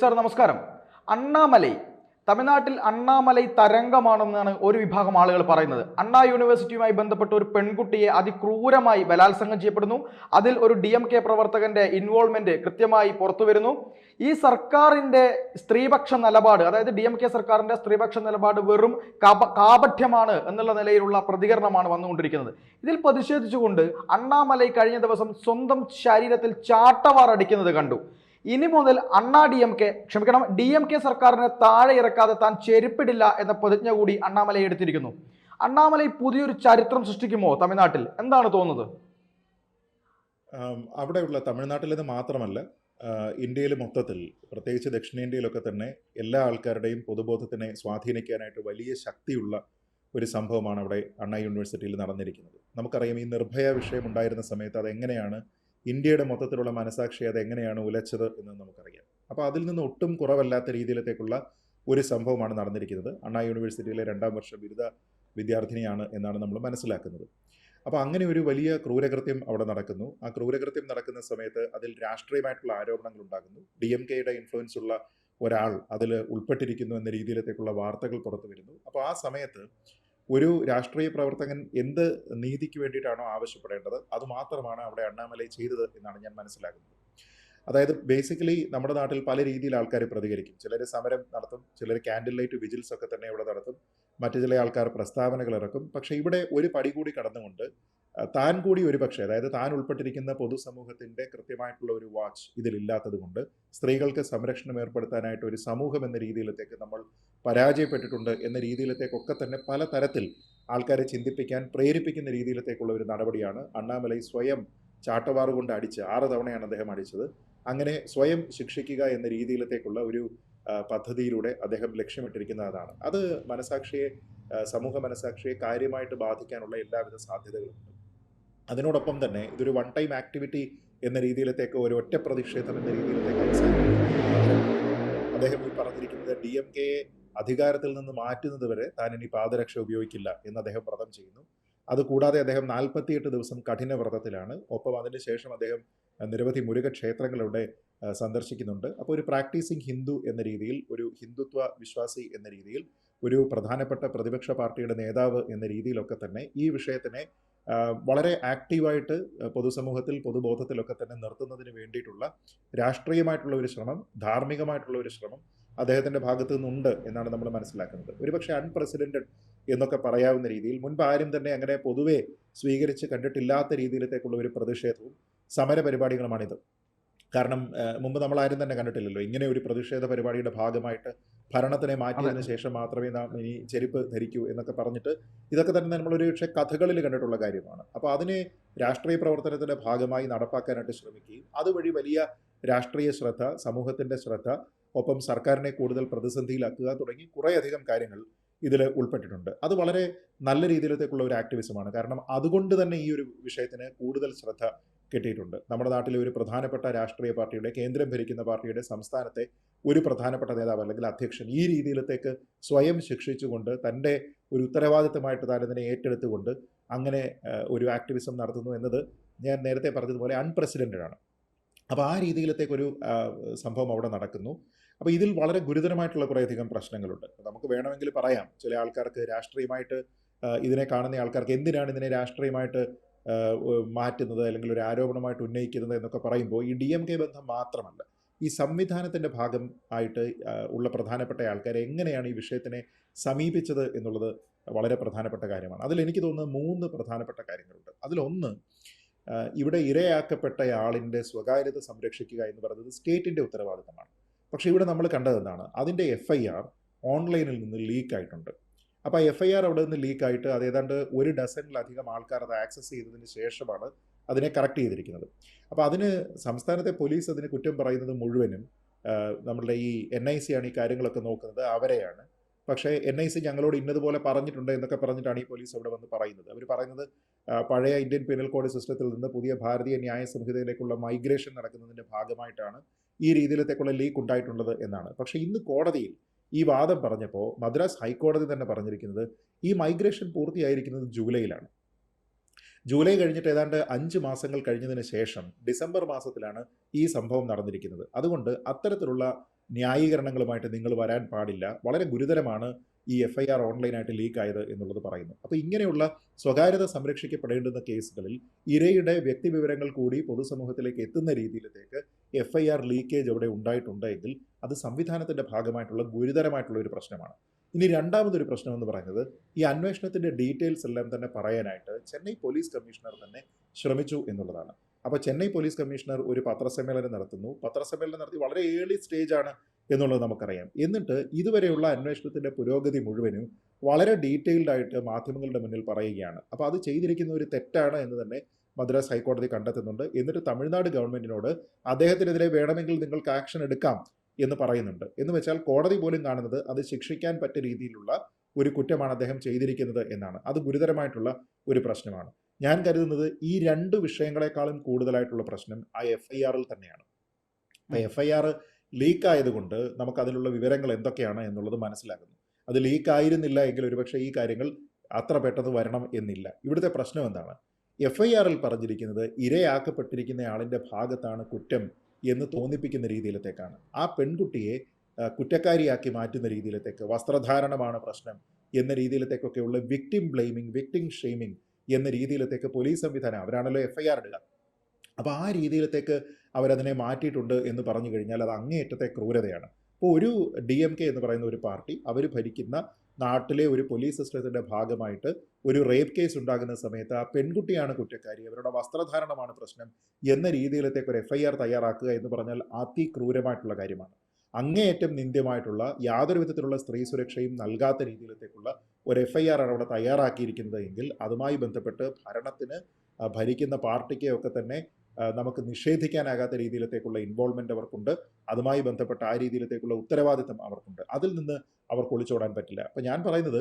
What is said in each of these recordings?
Sir നമസ്കാരം. അണ്ണാമലൈ തമിഴ്നാട്ടിൽ അണ്ണാമലൈ തരംഗമാണെന്നാണ് ഒരു വിഭാഗം ആളുകൾ പറയുന്നത്. അണ്ണാ യൂണിവേഴ്സിറ്റിയുമായി ബന്ധപ്പെട്ട ഒരു പെൺകുട്ടിയെ അതിക്രൂരമായി ബലാത്സംഗം ചെയ്യപ്പെടുന്നു. അതിൽ ഒരു DMK പ്രവർത്തകന്റെ ഇൻവോൾവ്മെന്റ് കൃത്യമായി പുറത്തു വരുന്നു. ഈ സർക്കാരിന്റെ സ്ത്രീപക്ഷ നിലപാട്, അതായത് DMK സർക്കാരിന്റെ സ്ത്രീപക്ഷ നിലപാട് വെറും കാപഠ്യമാണ് എന്നുള്ള നിലയിലുള്ള പ്രതികരണമാണ് വന്നുകൊണ്ടിരിക്കുന്നത്. ഇതിൽ പ്രതിഷേധിച്ചുകൊണ്ട് അണ്ണാമലൈ കഴിഞ്ഞ ദിവസം സ്വന്തം ശരീരത്തിൽ ചാട്ടവാർ അടിക്കുന്നത് കണ്ടു. ഇനി മുതൽ DMK സർക്കാരിനെ താഴെ ഇറക്കാതെ താൻ ചെരുപ്പിടില്ല എന്ന പ്രതിജ്ഞ കൂടി അണ്ണാമലൈ എടുത്തിരിക്കുന്നു. അണ്ണാമലൈ പുതിയൊരു ചരിത്രം സൃഷ്ടിക്കുമോ തമിഴ്നാട്ടിൽ? എന്താണ് തോന്നുന്നത്? അവിടെയുള്ള തമിഴ്നാട്ടിലെന്ന് മാത്രമല്ല, ഇന്ത്യയിൽ മൊത്തത്തിൽ, പ്രത്യേകിച്ച് ദക്ഷിണേന്ത്യയിലൊക്കെ തന്നെ എല്ലാ ആൾക്കാരുടെയും പൊതുബോധത്തിനെ സ്വാധീനിക്കാനായിട്ട് വലിയ ശക്തിയുള്ള ഒരു സംഭവമാണ് അവിടെ അണ്ണാ യൂണിവേഴ്സിറ്റിയിൽ നടന്നിരിക്കുന്നത്. നമുക്കറിയാം, ഈ നിർഭയ വിഷയം ഉണ്ടായിരുന്ന സമയത്ത് അതെങ്ങനെയാണ് ഇന്ത്യയുടെ മൊത്തത്തിലുള്ള മനസാക്ഷി അതെങ്ങനെയാണ് ഉലച്ചത് എന്ന് നമുക്കറിയാം. അപ്പോൾ അതിൽ നിന്ന് ഒട്ടും കുറവല്ലാത്ത രീതിയിലത്തേക്കുള്ള ഒരു സംഭവമാണ് നടന്നിരിക്കുന്നത്. അണ്ണാ യൂണിവേഴ്സിറ്റിയിലെ 2ാം വർഷ ബിരുദ വിദ്യാർത്ഥിനിയാണ് എന്നാണ് നമ്മൾ മനസ്സിലാക്കുന്നത്. അപ്പോൾ അങ്ങനെ ഒരു വലിയ ക്രൂരകൃത്യം അവിടെ നടക്കുന്നു. ആ ക്രൂരകൃത്യം നടക്കുന്ന സമയത്ത് അതിൽ രാഷ്ട്രീയമായിട്ടുള്ള ആരോപണങ്ങൾ ഉണ്ടാകുന്നു. DMKയുടെ ഇൻഫ്ലുവൻസ് ഉള്ള ഒരാൾ അതിൽ ഉൾപ്പെട്ടിരിക്കുന്നു എന്ന രീതിയിലത്തേക്കുള്ള വാർത്തകൾ പുറത്തു വരുന്നു. അപ്പോൾ ആ സമയത്ത് ഒരു രാഷ്ട്രീയ പ്രവർത്തകൻ എന്ത് നീതിക്ക് വേണ്ടിയിട്ടാണോ ആവശ്യപ്പെടേണ്ടത് അതുമാത്രമാണ് അവിടെ അണ്ണാമലൈ ചെയ്തത് എന്നാണ് ഞാൻ മനസ്സിലാക്കുന്നത്. അതായത് ബേസിക്കലി നമ്മുടെ നാട്ടിൽ പല രീതിയിൽ ആൾക്കാർ പ്രതികരിക്കും. ചിലർ സമരം നടത്തും, ചിലർ ക്യാൻഡിൽ ലൈറ്റ് വിജിൽസ് ഒക്കെ തന്നെ ഇവിടെ നടത്തും, മറ്റു ചില ആൾക്കാർ പ്രസ്താവനകൾ ഇറക്കും. പക്ഷേ ഇവിടെ ഒരു പടി കൂടി കടന്നുകൊണ്ട് താൻ കൂടി ഒരു പക്ഷേ, അതായത് താൻ ഉൾപ്പെട്ടിരിക്കുന്ന പൊതുസമൂഹത്തിൻ്റെ കൃത്യമായിട്ടുള്ള ഒരു വാച്ച് ഇതിലില്ലാത്തത് കൊണ്ട് സ്ത്രീകൾക്ക് സംരക്ഷണം ഏർപ്പെടുത്താനായിട്ട് ഒരു സമൂഹം എന്ന രീതിയിലത്തേക്ക് നമ്മൾ പരാജയപ്പെട്ടിട്ടുണ്ട് എന്ന രീതിയിലത്തേക്കൊക്കെ തന്നെ പല തരത്തിൽ ആൾക്കാരെ ചിന്തിപ്പിക്കാൻ പ്രേരിപ്പിക്കുന്ന രീതിയിലത്തേക്കുള്ള ഒരു നടപടിയാണ് അണ്ണാമലൈ സ്വയം ചാട്ടവാറ് കൊണ്ട് അടിച്ച് 6 തവണയാണ് അദ്ദേഹം അടിച്ചത്. അങ്ങനെ സ്വയം ശിക്ഷിക്കുക എന്ന രീതിയിലത്തേക്കുള്ള ഒരു പദ്ധതിയിലൂടെ അദ്ദേഹം ലക്ഷ്യമിട്ടിരിക്കുന്നതാണ്. അത് സമൂഹ മനസാക്ഷിയെ കാര്യമായിട്ട് ബാധിക്കാനുള്ള എല്ലാവിധ സാധ്യതകളുമുണ്ട്. അതിനോടൊപ്പം തന്നെ ഇതൊരു വൺ ടൈം ആക്ടിവിറ്റി എന്ന രീതിയിലത്തേക്ക്, ഒരു ഒറ്റ പ്രതിഷേധം എന്ന രീതിയിലത്തേക്ക് അദ്ദേഹം ഈ പറഞ്ഞിരിക്കുന്നത് DMKയെ അധികാരത്തിൽ നിന്ന് മാറ്റുന്നത് വരെ താൻ ഇനി പാദരക്ഷ ഉപയോഗിക്കില്ല എന്ന് അദ്ദേഹം വ്രതം ചെയ്യുന്നു. അതുകൂടാതെ അദ്ദേഹം 48 ദിവസം കഠിന വ്രതത്തിലാണ്. ഒപ്പം അതിനുശേഷം അദ്ദേഹം നിരവധി മുരുക ക്ഷേത്രങ്ങളിലൂടെ സന്ദർശിക്കുന്നുണ്ട്. അപ്പോൾ ഒരു പ്രാക്ടീസിങ് ഹിന്ദു എന്ന രീതിയിൽ, ഒരു ഹിന്ദുത്വ വിശ്വാസി എന്ന രീതിയിൽ, ഒരു പ്രധാനപ്പെട്ട പ്രതിപക്ഷ പാർട്ടിയുടെ നേതാവ് എന്ന രീതിയിലൊക്കെ തന്നെ ഈ വിഷയത്തിനെ വളരെ ആക്റ്റീവായിട്ട് പൊതുസമൂഹത്തിൽ, പൊതുബോധത്തിലൊക്കെ തന്നെ നിർത്തുന്നതിന് വേണ്ടിയിട്ടുള്ള രാഷ്ട്രീയമായിട്ടുള്ള ഒരു ശ്രമം, ധാർമ്മികമായിട്ടുള്ള ഒരു ശ്രമം അദ്ദേഹത്തിൻ്റെ ഭാഗത്തു നിന്നുണ്ട് എന്നാണ് നമ്മൾ മനസ്സിലാക്കുന്നത്. ഒരുപക്ഷെ അൺപ്രസിഡന്റഡ് എന്നൊക്കെ പറയാവുന്ന രീതിയിൽ മുൻപ് ആരും തന്നെ അങ്ങനെ പൊതുവെ സ്വീകരിച്ച് കണ്ടിട്ടില്ലാത്ത രീതിയിലത്തേക്കുള്ള ഒരു പ്രതിഷേധവും സമര പരിപാടികളുമാണിത്. കാരണം മുമ്പ് നമ്മൾ ആരും തന്നെ കണ്ടിട്ടില്ലല്ലോ ഇങ്ങനെ ഒരു പ്രതിഷേധ പരിപാടിയുടെ ഭാഗമായിട്ട് ഭരണത്തിനെ മാറ്റിയതിനു ശേഷം മാത്രമേ നാം ഇനി ചെരുപ്പ് ധരിക്കൂ എന്നൊക്കെ പറഞ്ഞിട്ട് ഇതൊക്കെ തന്നെ നമ്മളൊരു പക്ഷേ കഥകളിൽ കണ്ടിട്ടുള്ള കാര്യമാണ്. അപ്പോൾ അതിനെ രാഷ്ട്രീയ പ്രവർത്തനത്തിൻ്റെ ഭാഗമായി നടപ്പാക്കാനായിട്ട് ശ്രമിക്കുകയും അതുവഴി വലിയ രാഷ്ട്രീയ ശ്രദ്ധ, സമൂഹത്തിൻ്റെ ശ്രദ്ധ, ഒപ്പം സർക്കാരിനെ കൂടുതൽ പ്രതിസന്ധിയിലാക്കുക തുടങ്ങി കുറേയധികം കാര്യങ്ങൾ ഇതിൽ ഉൾപ്പെട്ടിട്ടുണ്ട്. അത് വളരെ നല്ല രീതിയിലത്തേക്കുള്ള ഒരു ആക്ടിവിസമാണ്. കാരണം അതുകൊണ്ട് തന്നെ ഈ ഒരു വിഷയത്തിന് കൂടുതൽ ശ്രദ്ധ കിട്ടിയിട്ടുണ്ട്. നമ്മുടെ നാട്ടിലെ ഒരു പ്രധാനപ്പെട്ട രാഷ്ട്രീയ പാർട്ടിയുടെ, കേന്ദ്രം ഭരിക്കുന്ന പാർട്ടിയുടെ സംസ്ഥാനത്തെ ഒരു പ്രധാനപ്പെട്ട നേതാവ് അല്ലെങ്കിൽ അധ്യക്ഷൻ ഈ രീതിയിലത്തേക്ക് സ്വയം ശിക്ഷിച്ചുകൊണ്ട് തൻ്റെ ഒരു ഉത്തരവാദിത്തമായിട്ട് താൻ ഇതിനെ ഏറ്റെടുത്തുകൊണ്ട് അങ്ങനെ ഒരു ആക്ടിവിസം നടത്തുന്നു എന്നത് ഞാൻ നേരത്തെ പറഞ്ഞതുപോലെ അൺപ്രസിഡന്റഡ് ആണ്. അപ്പോൾ ആ രീതിയിലത്തേക്കൊരു സംഭവം അവിടെ നടക്കുന്നു. അപ്പോൾ ഇതിൽ വളരെ ഗുരുതരമായിട്ടുള്ള കുറേയധികം പ്രശ്നങ്ങളുണ്ട്. നമുക്ക് വേണമെങ്കിൽ പറയാം, ചില ആൾക്കാർക്ക് രാഷ്ട്രീയമായിട്ട് ഇതിനെ കാണുന്ന ആൾക്കാർക്ക് എന്തിനാണ് ഇതിനെ രാഷ്ട്രീയമായിട്ട് മാറ്റുന്നത് അല്ലെങ്കിൽ ഒരു ആരോപണമായിട്ട് ഉന്നയിക്കുന്നത് എന്നൊക്കെ പറയുമ്പോൾ ഈ DMK ബന്ധം മാത്രമല്ല, ഈ സംവിധാനത്തിൻ്റെ ഭാഗം ആയിട്ട് ഉള്ള പ്രധാനപ്പെട്ട ആൾക്കാരെ എങ്ങനെയാണ് ഈ വിഷയത്തിനെ സമീപിച്ചത് എന്നുള്ളത് വളരെ പ്രധാനപ്പെട്ട കാര്യമാണ്. അതിലെനിക്ക് തോന്നുന്നത് 3 പ്രധാനപ്പെട്ട കാര്യങ്ങളുണ്ട്. അതിലൊന്ന്, ഇവിടെ ഇരയാക്കപ്പെട്ട ആളിൻ്റെ സ്വകാര്യത സംരക്ഷിക്കുക എന്ന് പറയുന്നത് സ്റ്റേറ്റിൻ്റെ ഉത്തരവാദിത്തമാണ്. പക്ഷേ ഇവിടെ നമ്മൾ കണ്ടതെന്താണ്, അതിൻ്റെ FIR ഓൺലൈനിൽ നിന്ന് ലീക്കായിട്ടുണ്ട്. അപ്പോൾ FIR അവിടെ നിന്ന് ലീക്കായിട്ട് അത് ഏതാണ്ട് 1 ഡസനിലധികം ആൾക്കാർ അത് ആക്സസ് ചെയ്തതിന് ശേഷമാണ് അതിനെ കറക്റ്റ് ചെയ്തിരിക്കുന്നത്. അപ്പോൾ അതിന് സംസ്ഥാനത്തെ പോലീസ് അതിന് കുറ്റം പറയുന്നത് മുഴുവനും നമ്മളുടെ ഈ NIC ആണ് ഈ കാര്യങ്ങളൊക്കെ നോക്കുന്നത്, അവരെയാണ്. പക്ഷേ NIC ഞങ്ങളോട് ഇന്നതുപോലെ പറഞ്ഞിട്ടുണ്ട് എന്നൊക്കെ പറഞ്ഞിട്ടാണ് ഈ പോലീസ് അവിടെ വന്ന് പറയുന്നത്. അവർ പറയുന്നത് പഴയ ഇന്ത്യൻ പീനൽ കോഡ് സിസ്റ്റത്തിൽ നിന്ന് പുതിയ ഭാരതീയ ന്യായ സംഹിതയിലേക്കുള്ള മൈഗ്രേഷൻ നടക്കുന്നതിൻ്റെ ഭാഗമായിട്ടാണ് ഈ രീതിയിലത്തേക്കുള്ള ലീക്ക് ഉണ്ടായിട്ടുള്ളത് എന്നാണ്. പക്ഷേ ഇന്ന് കോടതിയിൽ ഈ വാദം പറഞ്ഞപ്പോൾ മദ്രാസ് ഹൈക്കോടതി തന്നെ പറഞ്ഞിരിക്കുന്നത് ഈ മൈഗ്രേഷൻ പൂർത്തിയായിരിക്കുന്നത് ജൂലൈയിലാണ്. ജൂലൈ കഴിഞ്ഞിട്ട് ഏതാണ്ട് 5 മാസങ്ങൾ കഴിഞ്ഞതിന് ശേഷം ഡിസംബർ മാസത്തിലാണ് ഈ സംഭവം നടന്നിരിക്കുന്നത്. അതുകൊണ്ട് അത്തരത്തിലുള്ള ന്യായീകരണങ്ങളുമായിട്ട് നിങ്ങൾ വരാൻ പാടില്ല, വളരെ ഗുരുതരമാണ് ഈ FIR ഓൺലൈനായിട്ട് ലീക്കായത് എന്നുള്ളത് പറയുന്നു. അപ്പോൾ ഇങ്ങനെയുള്ള സ്വകാര്യത സംരക്ഷിക്കപ്പെടേണ്ടുന്ന കേസുകളിൽ ഇരയുടെ വ്യക്തിവിവരങ്ങൾ കൂടി പൊതുസമൂഹത്തിലേക്ക് എത്തുന്ന രീതിയിലേക്ക് FIR ലീക്കേജ് അവിടെ ഉണ്ടായിട്ടുണ്ടെങ്കിൽ അത് സംവിധാനത്തിൻ്റെ ഭാഗമായിട്ടുള്ള ഗുരുതരമായിട്ടുള്ള ഒരു പ്രശ്നമാണ്. ഇനി രണ്ടാമതൊരു പ്രശ്നം എന്ന് പറയുന്നത്, ഈ അന്വേഷണത്തിൻ്റെ ഡീറ്റെയിൽസ് എല്ലാം തന്നെ പറയാനായിട്ട് ചെന്നൈ പോലീസ് കമ്മീഷണർ തന്നെ ശ്രമിച്ചു എന്നുള്ളതാണ്. അപ്പോൾ ചെന്നൈ പോലീസ് കമ്മീഷണർ ഒരു പത്രസമ്മേളനം നടത്തുന്നു. പത്രസമ്മേളനം നടത്തി വളരെ ഏർലി സ്റ്റേജാണ് എന്നുള്ളത് നമുക്കറിയാം. എന്നിട്ട് ഇതുവരെയുള്ള അന്വേഷണത്തിൻ്റെ പുരോഗതി മുഴുവനും വളരെ ഡീറ്റെയിൽഡ് ആയിട്ട് മാധ്യമങ്ങളുടെ മുന്നിൽ പറയുകയാണ്. അപ്പോൾ അത് ചെയ്തിരിക്കുന്ന ഒരു തെറ്റാണ് എന്ന് തന്നെ മദ്രാസ് ഹൈക്കോടതി കണ്ടെത്തുന്നുണ്ട്. എന്നിട്ട് തമിഴ്നാട് ഗവൺമെൻറ്റിനോട് അദ്ദേഹത്തിനെതിരെ വേണമെങ്കിൽ നിങ്ങൾക്ക് ആക്ഷൻ എടുക്കാം എന്ന് പറയുന്നുണ്ട്. എന്ന് വെച്ചാൽ കോടതി പോലും കാണുന്നത് അത് ശിക്ഷിക്കാൻ പറ്റിയ രീതിയിലുള്ള ഒരു കുറ്റമാണ് അദ്ദേഹം ചെയ്തിരിക്കുന്നത് എന്നാണ്. അത് ഗുരുതരമായിട്ടുള്ള ഒരു പ്രശ്നമാണ്. ഞാൻ കരുതുന്നത് ഈ രണ്ട് വിഷയങ്ങളെക്കാളും കൂടുതലായിട്ടുള്ള പ്രശ്നം ആ FIR-ൽ തന്നെയാണ്. അപ്പോൾ FIR ലീക്കായതുകൊണ്ട് നമുക്ക് അതിലുള്ള വിവരങ്ങൾ എന്തൊക്കെയാണ് എന്നുള്ളത് മനസ്സിലാകുന്നു. അത് ലീക്കായിരുന്നില്ല എങ്കിൽ ഒരുപക്ഷെ ഈ കാര്യങ്ങൾ അത്ര പെട്ടെന്ന് വരണം എന്നില്ല. ഇവിടുത്തെ പ്രശ്നം എന്താണ്? FIR-ൽ പറഞ്ഞിരിക്കുന്നത് ഇരയാക്കപ്പെട്ടിരിക്കുന്ന ആളിൻ്റെ ഭാഗത്താണ് കുറ്റം എന്ന് തോന്നിപ്പിക്കുന്ന രീതിയിലത്തേക്കാണ്. ആ പെൺകുട്ടിയെ കുറ്റക്കാരിയാക്കി മാറ്റുന്ന രീതിയിലത്തേക്ക്, വസ്ത്രധാരണമാണ് പ്രശ്നം എന്ന രീതിയിലത്തേക്കൊക്കെയുള്ള വിക്ടിം ബ്ലെയിമിങ്, വിക്ടിം ഷെയ്മിങ് എന്ന രീതിയിലത്തേക്ക് പോലീസ് സംവിധാനം, അവരാണല്ലോ FIR ഇടുക, അപ്പോൾ ആ രീതിയിലത്തേക്ക് അവരതിനെ മാറ്റിയിട്ടുണ്ട് എന്ന് പറഞ്ഞു കഴിഞ്ഞാൽ അത് അങ്ങേയറ്റത്തെ ക്രൂരതയാണ്. ഇപ്പോൾ ഒരു DMK എന്ന് പറയുന്ന ഒരു പാർട്ടി അവർ ഭരിക്കുന്ന നാട്ടിലെ ഒരു പോലീസ് സിസ്റ്റത്തിൻ്റെ ഭാഗമായിട്ട് ഒരു റേപ്പ് കേസ് ഉണ്ടാകുന്ന സമയത്ത് ആ പെൺകുട്ടിയാണ് കുറ്റക്കാരി, അവരുടെ വസ്ത്രധാരണമാണ് പ്രശ്നം എന്ന രീതിയിലത്തേക്ക് ഒരു FIR തയ്യാറാക്കുക എന്ന് പറഞ്ഞാൽ അതിക്രൂരമായിട്ടുള്ള കാര്യമാണ്. അങ്ങേയറ്റം നിന്ദ്യമായിട്ടുള്ള, യാതൊരു വിധത്തിലുള്ള സ്ത്രീ സുരക്ഷയും നൽകാത്ത രീതിയിലത്തേക്കുള്ള ഒരു FIR ആണ് അവിടെ തയ്യാറാക്കിയിരിക്കുന്നത് എങ്കിൽ അതുമായി ബന്ധപ്പെട്ട് ഭരണത്തിന്, ഭരിക്കുന്ന പാർട്ടിക്ക് ഒക്കെ തന്നെ നമുക്ക് നിഷേധിക്കാനാകാത്ത രീതിയിലത്തേക്കുള്ള ഇൻവോൾവ്മെൻ്റ് അവർക്കുണ്ട്. അതുമായി ബന്ധപ്പെട്ട ആ രീതിയിലത്തേക്കുള്ള ഉത്തരവാദിത്തം അവർക്കുണ്ട്. അതിൽ നിന്ന് അവർക്ക് ഒളിച്ചോടാൻ പറ്റില്ല. അപ്പോൾ ഞാൻ പറയുന്നത്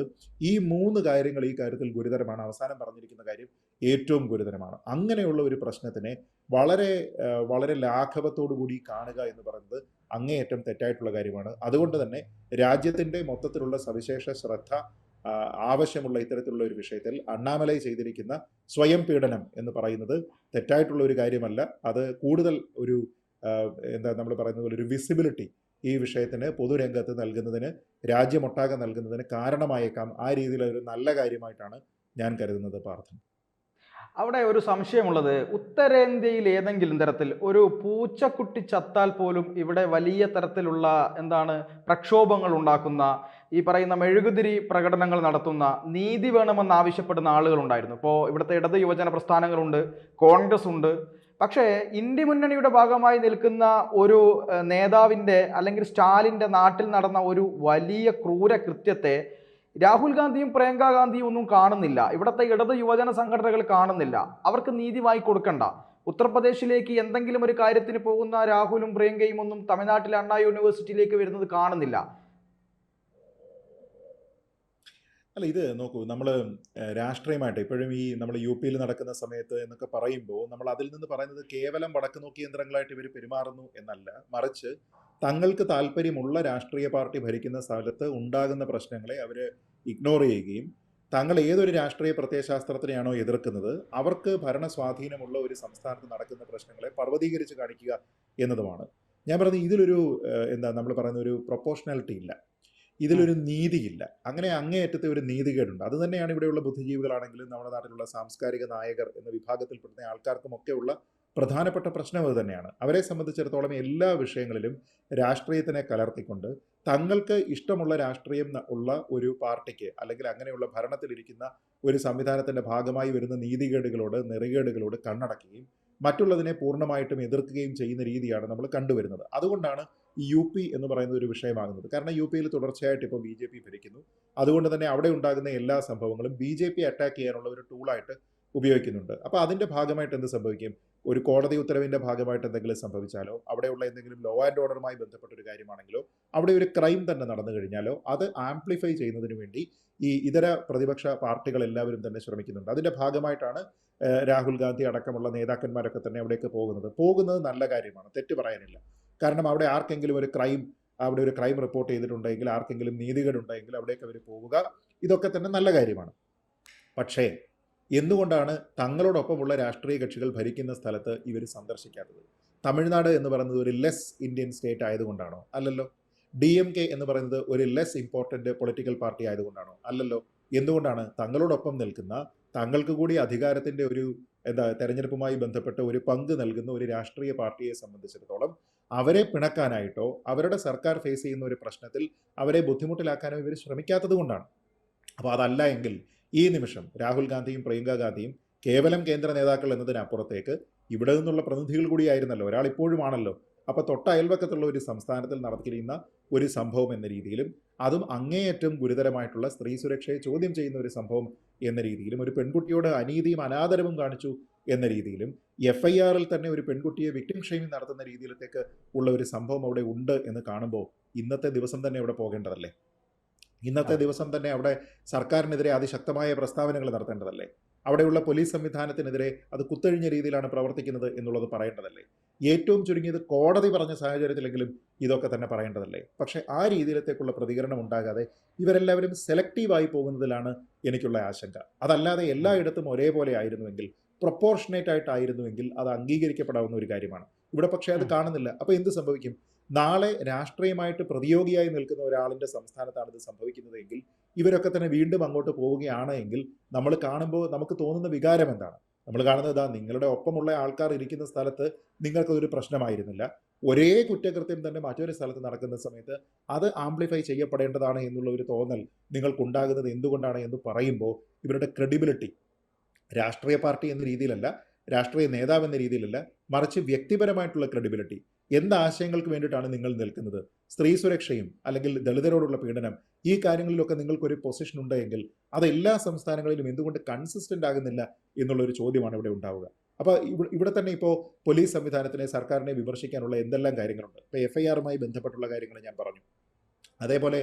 ഈ 3 കാര്യങ്ങൾ ഈ കാര്യത്തിൽ ഗുരുതരമാണ്. അവസാനം പറഞ്ഞിരിക്കുന്ന കാര്യം ഏറ്റവും ഗുരുതരമാണ്. അങ്ങനെയുള്ള ഒരു പ്രശ്നത്തിനെ വളരെ വളരെ ലാഘവത്തോടു കൂടി കാണുക എന്ന് പറയുന്നത് അങ്ങേയറ്റം തെറ്റായിട്ടുള്ള കാര്യമാണ്. അതുകൊണ്ട് തന്നെ രാജ്യത്തിൻ്റെ മൊത്തത്തിലുള്ള സവിശേഷ ശ്രദ്ധ ആവശ്യമുള്ള ഇത്തരത്തിലുള്ള ഒരു വിഷയത്തിൽ അണ്ണാമലൈ ചെയ്തിരിക്കുന്ന സ്വയം പീഡനം എന്ന് പറയുന്നത് തെറ്റായിട്ടുള്ള ഒരു കാര്യമല്ല. അത് കൂടുതൽ ഒരു നമ്മൾ പറയുന്ന പോലെ ഒരു വിസിബിലിറ്റി ഈ വിഷയത്തിന് പൊതുരംഗത്ത് നൽകുന്നതിന്, രാജ്യമൊട്ടാകെ നൽകുന്നതിന് കാരണമായേക്കാം. ആ രീതിയിലൊരു നല്ല കാര്യമായിട്ടാണ് ഞാൻ കരുതുന്നത്. പാർത്ഥൻ, അവിടെ ഒരു സംശയമുള്ളത്, ഉത്തരേന്ത്യയിൽ ഏതെങ്കിലും തരത്തിൽ ഒരു പൂച്ചക്കുട്ടി ചത്താൽ പോലും ഇവിടെ വലിയ തരത്തിലുള്ള പ്രക്ഷോഭങ്ങൾ ഉണ്ടാക്കുന്ന, ഈ പറയുന്ന മെഴുകുതിരി പ്രകടനങ്ങൾ നടത്തുന്ന, നീതി വേണമെന്ന് ആവശ്യപ്പെടുന്ന ആളുകളുണ്ടായിരുന്നു. ഇപ്പോൾ ഇവിടുത്തെ ഇടത് യുവജന പ്രസ്ഥാനങ്ങളുണ്ട്, കോൺഗ്രസ് ഉണ്ട്. പക്ഷേ ഇന്ത്യ മുന്നണിയുടെ ഭാഗമായി നിൽക്കുന്ന ഒരു നേതാവിൻ്റെ അല്ലെങ്കിൽ സ്റ്റാലിൻ്റെ നാട്ടിൽ നടന്ന ഒരു വലിയ ക്രൂര കൃത്യത്തെ രാഹുൽ ഗാന്ധിയും പ്രിയങ്ക ഗാന്ധിയും ഒന്നും കാണുന്നില്ല. ഇവിടുത്തെ ഇടത് യുവജന സംഘടനകൾ കാണുന്നില്ല. അവർക്ക് നീതി വാങ്ങിക്കൊടുക്കണ്ട. ഉത്തർപ്രദേശിലേക്ക് എന്തെങ്കിലും ഒരു കാര്യത്തിന് പോകുന്ന രാഹുലും പ്രിയങ്കയും ഒന്നും തമിഴ്നാട്ടിലെ അണ്ണാ യൂണിവേഴ്സിറ്റിയിലേക്ക് വരുന്നത് കാണുന്നില്ല. അല്ല, ഇത് നോക്കൂ, നമ്മൾ രാഷ്ട്രീയമായിട്ട് ഇപ്പോഴും ഈ നമ്മൾ UP-ൽ നടക്കുന്ന സമയത്ത് എന്നൊക്കെ പറയുമ്പോൾ നമ്മൾ അതിൽ നിന്ന് പറയുന്നത് കേവലം വടക്ക് നോക്കി യന്ത്രങ്ങളായിട്ട് ഇവർ പെരുമാറുന്നു എന്നല്ല, മറിച്ച് തങ്ങൾക്ക് താല്പര്യമുള്ള രാഷ്ട്രീയ പാർട്ടി ഭരിക്കുന്ന സ്ഥലത്ത് ഉണ്ടാകുന്ന പ്രശ്നങ്ങളെ അവർ ഇഗ്നോർ ചെയ്യുകയും താങ്കൾ ഏതൊരു രാഷ്ട്രീയ പ്രത്യയശാസ്ത്രത്തിനെയാണോ എതിർക്കുന്നത് അവർക്ക് ഭരണ സ്വാധീനമുള്ള ഒരു സംസ്ഥാനത്ത് നടക്കുന്ന പ്രശ്നങ്ങളെ പർവ്വതീകരിച്ച് കാണിക്കുക എന്നതുമാണ്. ഞാൻ പറയുന്നത് ഇതിലൊരു നമ്മൾ പറയുന്ന ഒരു പ്രൊപ്പോർഷണാലിറ്റി ഇല്ല, ഇതിലൊരു നീതിയില്ല. അങ്ങനെ അങ്ങേയറ്റത്തെ ഒരു നീതികേടുണ്ട്. അത് തന്നെയാണ് ഇവിടെയുള്ള ബുദ്ധിജീവികളാണെങ്കിലും നമ്മുടെ നാട്ടിലുള്ള സാംസ്കാരിക നായകർ എന്ന വിഭാഗത്തിൽപ്പെടുന്ന ആൾക്കാർക്കുമൊക്കെയുള്ള പ്രധാനപ്പെട്ട പ്രശ്നം അത് തന്നെയാണ്. അവരെ സംബന്ധിച്ചിടത്തോളം എല്ലാ വിഷയങ്ങളിലും രാഷ്ട്രീയത്തിനെ കലർത്തിക്കൊണ്ട് തങ്ങൾക്ക് ഇഷ്ടമുള്ള രാഷ്ട്രീയം ഉള്ള ഒരു പാർട്ടിക്ക് അല്ലെങ്കിൽ അങ്ങനെയുള്ള ഭരണത്തിലിരിക്കുന്ന ഒരു സംവിധാനത്തിൻ്റെ ഭാഗമായി വരുന്ന നീതികേടുകളോട്, നെറികേടുകളോട് കണ്ണടക്കുകയും മറ്റുള്ളതിനെ പൂർണ്ണമായിട്ടും എതിർക്കുകയും ചെയ്യുന്ന രീതിയാണ് നമ്മൾ കണ്ടുവരുന്നത്. അതുകൊണ്ടാണ് ഈ UP എന്ന് പറയുന്ന ഒരു വിഷയമാകുന്നത്. കാരണം UP-യിൽ തുടർച്ചയായിട്ട് ഇപ്പോൾ BJP ഭരിക്കുന്നു. അതുകൊണ്ട് തന്നെ അവിടെ ഉണ്ടാകുന്ന എല്ലാ സംഭവങ്ങളും BJP അറ്റാക്ക് ചെയ്യാനുള്ള ഒരു ടൂളായിട്ട് ഉപയോഗിക്കുന്നുണ്ട്. അപ്പോൾ അതിൻ്റെ ഭാഗമായിട്ട് എന്ത് സംഭവിക്കും? ഒരു കോടതി ഉത്തരവിൻ്റെ ഭാഗമായിട്ട് എന്തെങ്കിലും സംഭവിച്ചാലോ, അവിടെയുള്ള എന്തെങ്കിലും ലോ ആൻഡ് ഓർഡറുമായി ബന്ധപ്പെട്ട ഒരു കാര്യമാണെങ്കിലോ, അവിടെ ഒരു ക്രൈം തന്നെ നടന്നു കഴിഞ്ഞാലോ അത് ആംപ്ലിഫൈ ചെയ്യുന്നതിന് വേണ്ടി ഈ ഇതര പ്രതിപക്ഷ പാർട്ടികൾ എല്ലാവരും തന്നെ ശ്രമിക്കുന്നുണ്ട്. അതിൻ്റെ ഭാഗമായിട്ടാണ് രാഹുൽ ഗാന്ധി അടക്കമുള്ള നേതാക്കന്മാരൊക്കെ തന്നെ അവിടേക്ക് പോകുന്നത് നല്ല കാര്യമാണ്, തെറ്റ് പറയാനില്ല. കാരണം അവിടെ ആർക്കെങ്കിലും ഒരു ക്രൈം റിപ്പോർട്ട് ചെയ്തിട്ടുണ്ടെങ്കിൽ, ആർക്കെങ്കിലും നീതികേടുണ്ടെങ്കിൽ അവിടേക്ക് അവർ പോവുക, ഇതൊക്കെ തന്നെ നല്ല കാര്യമാണ്. പക്ഷേ എന്തുകൊണ്ടാണ് തങ്ങളോടൊപ്പമുള്ള രാഷ്ട്രീയ കക്ഷികൾ ഭരിക്കുന്ന സ്ഥലത്ത് ഇവർ സന്ദർശിക്കാത്തത്? തമിഴ്നാട് എന്ന് പറയുന്നത് ഒരു ലെസ് ഇന്ത്യൻ സ്റ്റേറ്റ് ആയതുകൊണ്ടാണോ? അല്ലല്ലോ. DMK എന്ന് പറയുന്നത് ഒരു ലെസ് ഇമ്പോർട്ടൻ്റ് പൊളിറ്റിക്കൽ പാർട്ടി ആയതുകൊണ്ടാണോ? അല്ലല്ലോ. എന്തുകൊണ്ടാണ്? തങ്ങളോടൊപ്പം നിൽക്കുന്ന, തങ്ങൾക്ക് കൂടി അധികാരത്തിൻ്റെ ഒരു തെരഞ്ഞെടുപ്പുമായി ബന്ധപ്പെട്ട് ഒരു പങ്ക് നൽകുന്ന ഒരു രാഷ്ട്രീയ പാർട്ടിയെ സംബന്ധിച്ചിടത്തോളം അവരെ പിണക്കാനായിട്ടോ അവരുടെ സർക്കാർ ഫേസ് ചെയ്യുന്ന ഒരു പ്രശ്നത്തിൽ അവരെ ബുദ്ധിമുട്ടിലാക്കാനോ ഇവർ ശ്രമിക്കാത്തത് കൊണ്ടാണ്. അപ്പോൾ അതല്ല എങ്കിൽ ഈ നിമിഷം രാഹുൽ ഗാന്ധിയും പ്രിയങ്ക ഗാന്ധിയും കേവലം കേന്ദ്ര നേതാക്കൾ എന്നതിനപ്പുറത്തേക്ക് ഇവിടെ നിന്നുള്ള പ്രതിനിധികൾ കൂടിയായിരുന്നല്ലോ, ഒരാൾ ഇപ്പോഴും ആണല്ലോ. അപ്പോൾ തൊട്ട അയൽവക്കത്തുള്ള ഒരു സംസ്ഥാനത്തിൽ നടത്തിയിരിക്കുന്ന ഒരു സംഭവം എന്ന രീതിയിലും, അതും അങ്ങേയറ്റം ഗുരുതരമായിട്ടുള്ള സ്ത്രീ സുരക്ഷയെ ചോദ്യം ചെയ്യുന്ന ഒരു സംഭവം എന്ന രീതിയിലും, ഒരു പെൺകുട്ടിയോട് അനീതിയും അനാദരവും കാണിച്ചു എന്ന രീതിയിലും, FIRൽ തന്നെ ഒരു പെൺകുട്ടിയെ വിക്ടിം ഷെയ്മിങ് നടത്തുന്ന രീതിയിലത്തേക്ക് ഉള്ള ഒരു സംഭവം അവിടെ ഉണ്ട് എന്ന് കാണുമ്പോൾ ഇന്നത്തെ ദിവസം തന്നെ അവിടെ പോകേണ്ടതല്ലേ? ഇന്നത്തെ ദിവസം തന്നെ അവിടെ സർക്കാരിനെതിരെ അതിശക്തമായ പ്രസ്താവനകൾ നടത്തേണ്ടതല്ലേ? അവിടെയുള്ള പോലീസ് സംവിധാനത്തിനെതിരെ അത് കുത്തഴിഞ്ഞ രീതിയിലാണ് പ്രവർത്തിക്കുന്നത് എന്നുള്ളത് പറയേണ്ടതല്ലേ? ഏറ്റവും ചുരുങ്ങിയത് കോടതി പറഞ്ഞ സാഹചര്യത്തിലെങ്കിലും ഇതൊക്കെ തന്നെ പറയേണ്ടതല്ലേ? പക്ഷേ ആ രീതിയിലത്തേക്കുള്ള പ്രതികരണം ഉണ്ടാകാതെ ഇവരെല്ലാവരും സെലക്റ്റീവായി പോകുന്നതിലാണ് എനിക്കുള്ള ആശങ്ക. അതല്ലാതെ എല്ലായിടത്തും ഒരേപോലെ ആയിരുന്നുവെങ്കിൽ, പ്രൊപ്പോർഷനേറ്റ് ആയിട്ടായിരുന്നുവെങ്കിൽ അത് അംഗീകരിക്കപ്പെടാവുന്ന ഒരു കാര്യമാണ്. ഇവിടെ പക്ഷേ അത് കാണുന്നില്ല. അപ്പോൾ എന്ത് സംഭവിക്കും? നാളെ രാഷ്ട്രീയമായിട്ട് പ്രതിയോഗിയായി നിൽക്കുന്ന ഒരാളിൻ്റെ സംസ്ഥാനത്താണ് ഇത് സംഭവിക്കുന്നതെങ്കിൽ ഇവരൊക്കെ തന്നെ വീണ്ടും അങ്ങോട്ട് പോവുകയാണ് എങ്കിൽ നമ്മൾ കാണുമ്പോൾ നമുക്ക് തോന്നുന്ന വികാരം എന്താണ്? നമ്മൾ കാണുന്നത് നിങ്ങളുടെ ഒപ്പമുള്ള ആൾക്കാർ ഇരിക്കുന്ന സ്ഥലത്ത് നിങ്ങൾക്കതൊരു പ്രശ്നമായിരുന്നില്ല. ഒരേ കുറ്റകൃത്യം തന്നെ മറ്റൊരു സ്ഥലത്ത് നടക്കുന്ന സമയത്ത് അത് ആംപ്ലിഫൈ ചെയ്യപ്പെടേണ്ടതാണ് എന്നുള്ള ഒരു തോന്നൽ നിങ്ങൾക്കുണ്ടാകുന്നത് എന്തുകൊണ്ടാണ് എന്ന് പറയുമ്പോൾ ഇവരുടെ ക്രെഡിബിലിറ്റി രാഷ്ട്രീയ പാർട്ടി എന്ന രീതിയിലല്ല, രാഷ്ട്രീയ നേതാവ് എന്ന രീതിയിലല്ല, മറിച്ച് വ്യക്തിപരമായിട്ടുള്ള ക്രെഡിബിലിറ്റി, എന്ത് ആശയങ്ങൾക്ക് വേണ്ടിയിട്ടാണ് നിങ്ങൾ നിൽക്കുന്നത്? സ്ത്രീ സുരക്ഷയും അല്ലെങ്കിൽ ദളിതരോടുള്ള പീഡനം, ഈ കാര്യങ്ങളിലൊക്കെ നിങ്ങൾക്കൊരു പൊസിഷൻ ഉണ്ടെങ്കിൽ അത് എല്ലാ സംസ്ഥാനങ്ങളിലും എന്തുകൊണ്ട് കൺസിസ്റ്റൻ്റ് ആകുന്നില്ല എന്നുള്ളൊരു ചോദ്യമാണ് ഇവിടെ ഉണ്ടാവുക. അപ്പോൾ ഇവിടെ തന്നെ ഇപ്പോൾ പോലീസ് സംവിധാനത്തിനെ, സർക്കാരിനെ വിമർശിക്കാനുള്ള എന്തെല്ലാം കാര്യങ്ങളുണ്ട്. ഇപ്പോൾ FIRമായി ബന്ധപ്പെട്ടുള്ള കാര്യങ്ങൾ ഞാൻ പറഞ്ഞു. അതേപോലെ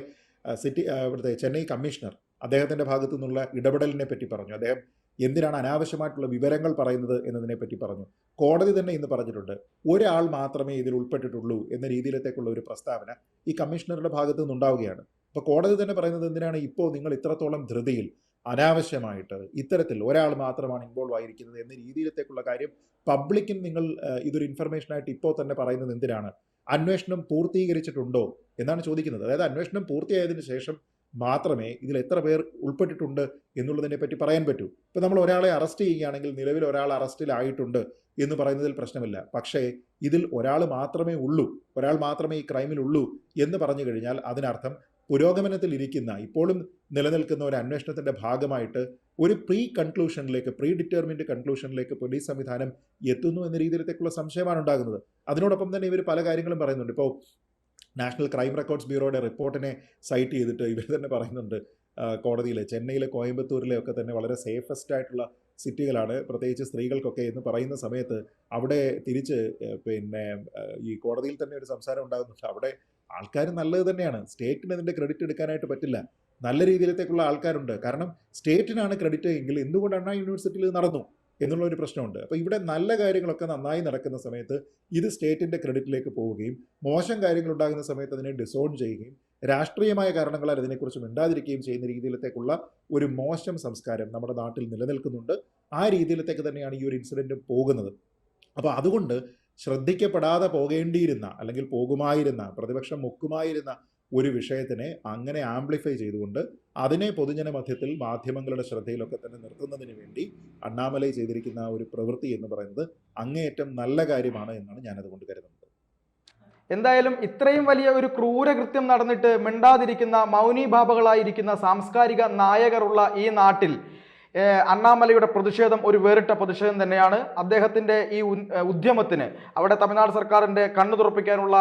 ഇവിടുത്തെ ചെന്നൈ കമ്മീഷണർ അദ്ദേഹത്തിൻ്റെ ഭാഗത്തു നിന്നുള്ള ഇടപെടലിനെ പറ്റി പറഞ്ഞു. അദ്ദേഹം എന്തിനാണ് അനാവശ്യമായിട്ടുള്ള വിവരങ്ങൾ പറയുന്നത് എന്നതിനെപ്പറ്റി പറഞ്ഞു. കോടതി തന്നെ ഇന്ന് പറഞ്ഞിട്ടുണ്ട് ഒരാൾ മാത്രമേ ഇതിൽ ഉൾപ്പെട്ടിട്ടുള്ളൂ എന്ന രീതിയിലത്തേക്കുള്ള ഒരു പ്രസ്താവന ഈ കമ്മീഷണറുടെ ഭാഗത്തു നിന്നുണ്ടാവുകയാണ്. അപ്പോൾ കോടതി തന്നെ പറയുന്നത് എന്തിനാണ് ഇപ്പോൾ നിങ്ങൾ ഇത്രത്തോളം ധൃതിയിൽ അനാവശ്യമായിട്ട് ഇത്തരത്തിൽ ഒരാൾ മാത്രമാണ് ഇൻവോൾവ് ആയിരിക്കുന്നത് എന്ന രീതിയിലത്തേക്കുള്ള കാര്യം പബ്ലിക്കിന് നിങ്ങൾ ഇതൊരു ഇൻഫർമേഷനായിട്ട് ഇപ്പോൾ തന്നെ പറയുന്നത് എന്തിനാണ്? അന്വേഷണം പൂർത്തീകരിച്ചിട്ടുണ്ടോ എന്നാണ് ചോദിക്കുന്നത്. അതായത് അന്വേഷണം പൂർത്തിയായതിനു ശേഷം മാത്രമേ ഇതിൽ എത്ര പേർ ഉൾപ്പെട്ടിട്ടുണ്ട് എന്നുള്ളതിനെ പറ്റി പറയാൻ പറ്റൂ. ഇപ്പോൾ നമ്മൾ ഒരാളെ അറസ്റ്റ് ചെയ്യുകയാണെങ്കിൽ നിലവിൽ ഒരാൾ അറസ്റ്റിലായിട്ടുണ്ട് എന്ന് പറയുന്നതിൽ പ്രശ്നമില്ല. പക്ഷേ ഇതിൽ ഒരാൾ മാത്രമേ ഉള്ളൂ, ഒരാൾ മാത്രമേ ഈ ക്രൈമിലുള്ളൂ എന്ന് പറഞ്ഞു കഴിഞ്ഞാൽ അതിനർത്ഥം പുരോഗമനത്തിൽ ഇരിക്കുന്ന, ഇപ്പോഴും നിലനിൽക്കുന്ന ഒരു അന്വേഷണത്തിൻ്റെ ഭാഗമായിട്ട് ഒരു പ്രീ ഡിറ്റർമിൻഡ് കൺക്ലൂഷനിലേക്ക് പോലീസ് സംവിധാനം എത്തുന്നു എന്ന രീതിയിലത്തേക്കുള്ള സംശയമാണ് ഉണ്ടാകുന്നത്. അതിനോടൊപ്പം തന്നെ ഇവർ പല കാര്യങ്ങളും പറയുന്നുണ്ട്. ഇപ്പോൾ നാഷണൽ ക്രൈം റെക്കോർഡ്സ് ബ്യൂറോയുടെ റിപ്പോർട്ടിനെ സൈറ്റ് ചെയ്തിട്ട് ഇവർ തന്നെ പറയുന്നുണ്ട് കോടതിയിലെ, ചെന്നൈയിലെ, കോയമ്പത്തൂരിലെ ഒക്കെ തന്നെ വളരെ സേഫസ്റ്റ് ആയിട്ടുള്ള സിറ്റികളാണ് പ്രത്യേകിച്ച് സ്ത്രീകൾക്കൊക്കെ എന്ന് പറയുന്ന സമയത്ത് അവിടെ തിരിച്ച് ഈ കോടതിയിൽ തന്നെ ഒരു സംസാരം ഉണ്ടാകുന്നുണ്ട്. അവിടെ ആൾക്കാർ നല്ലത് തന്നെയാണ്, സ്റ്റേറ്റിന് അതിൻ്റെ ക്രെഡിറ്റ് എടുക്കാനായിട്ട് പറ്റില്ല. നല്ല രീതിയിലത്തേക്കുള്ള ആൾക്കാരുണ്ട്. കാരണം സ്റ്റേറ്റിനാണ് ക്രെഡിറ്റ് എങ്കിൽ എന്തുകൊണ്ട് അണ്ണാ യൂണിവേഴ്സിറ്റിയിൽ നടന്നു എന്നുള്ളൊരു പ്രശ്നമുണ്ട്. അപ്പോൾ ഇവിടെ നല്ല കാര്യങ്ങളൊക്കെ നന്നായി നടക്കുന്ന സമയത്ത് ഇത് സ്റ്റേറ്റിൻ്റെ ക്രെഡിറ്റിലേക്ക് പോവുകയും മോശം കാര്യങ്ങൾ ഉണ്ടാകുന്ന സമയത്ത് അതിനെ ഡിസോൺ ചെയ്യുകയും രാഷ്ട്രീയമായ കാരണങ്ങളാൽ അതിനെക്കുറിച്ച് മിണ്ടാതിരിക്കുകയും ചെയ്യുന്ന രീതിയിലത്തേക്കുള്ള ഒരു മോശം സംസ്കാരം നമ്മുടെ നാട്ടിൽ നിലനിൽക്കുന്നുണ്ട്. ആ രീതിയിലത്തേക്ക് തന്നെയാണ് ഈ ഒരു ഇൻസിഡൻറ്റ് പോകുന്നത്. അപ്പോൾ അതുകൊണ്ട് ശ്രദ്ധിക്കപ്പെടാതെ പോകേണ്ടിയിരുന്ന അല്ലെങ്കിൽ പോകുമായിരുന്ന, പ്രതിപക്ഷം മുക്കുമായിരുന്ന ഒരു വിഷയത്തിനെ അങ്ങനെ ആംപ്ലിഫൈ ചെയ്തുകൊണ്ട് അതിനെ പൊതുജന മധ്യത്തിൽ മാധ്യമങ്ങളുടെ ശ്രദ്ധയിലൊക്കെ തന്നെ നിർത്തുന്നതിന് വേണ്ടി അണ്ണാമലൈ ചെയ്തിരിക്കുന്ന ഒരു പ്രവൃത്തി എന്ന് പറയുന്നത് അങ്ങേയറ്റം നല്ല കാര്യമാണ് എന്നാണ് ഞാനതുകൊണ്ട് കരുതുന്നത്. എന്തായാലും ഇത്രയും വലിയ ഒരു ക്രൂരകൃത്യം നടന്നിട്ട് മിണ്ടാതിരിക്കുന്ന, മൗനീഭാവകളായിരിക്കുന്ന സാംസ്കാരിക നായകരുള്ള ഈ നാട്ടിൽ അണ്ണാമലയുടെ പ്രതിഷേധം ഒരു വേറിട്ട പ്രതിഷേധം തന്നെയാണ്. അദ്ദേഹത്തിൻ്റെ ഈ ഉദ്യമത്തിന് അവിടെ തമിഴ്നാട് സർക്കാരിൻ്റെ കണ്ണു തുറപ്പിക്കാനുള്ള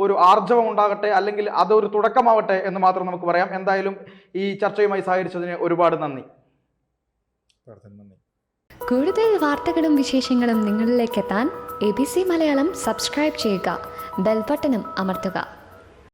ഒരു ആർജവം ഉണ്ടാകട്ടെ, അല്ലെങ്കിൽ അതൊരു തുടക്കമാവട്ടെ എന്ന് മാത്രം നമുക്ക് പറയാം. എന്തായാലും ഈ ചർച്ചയുമായി സഹകരിച്ചതിന് ഒരുപാട് നന്ദി. കൂടുതൽ വാർത്തകളും വിശേഷങ്ങളും നിങ്ങളിലേക്ക് എത്താൻ ABC മലയാളം സബ്സ്ക്രൈബ് ചെയ്യുക, ബെൽ ബട്ടണും അമർത്തുക.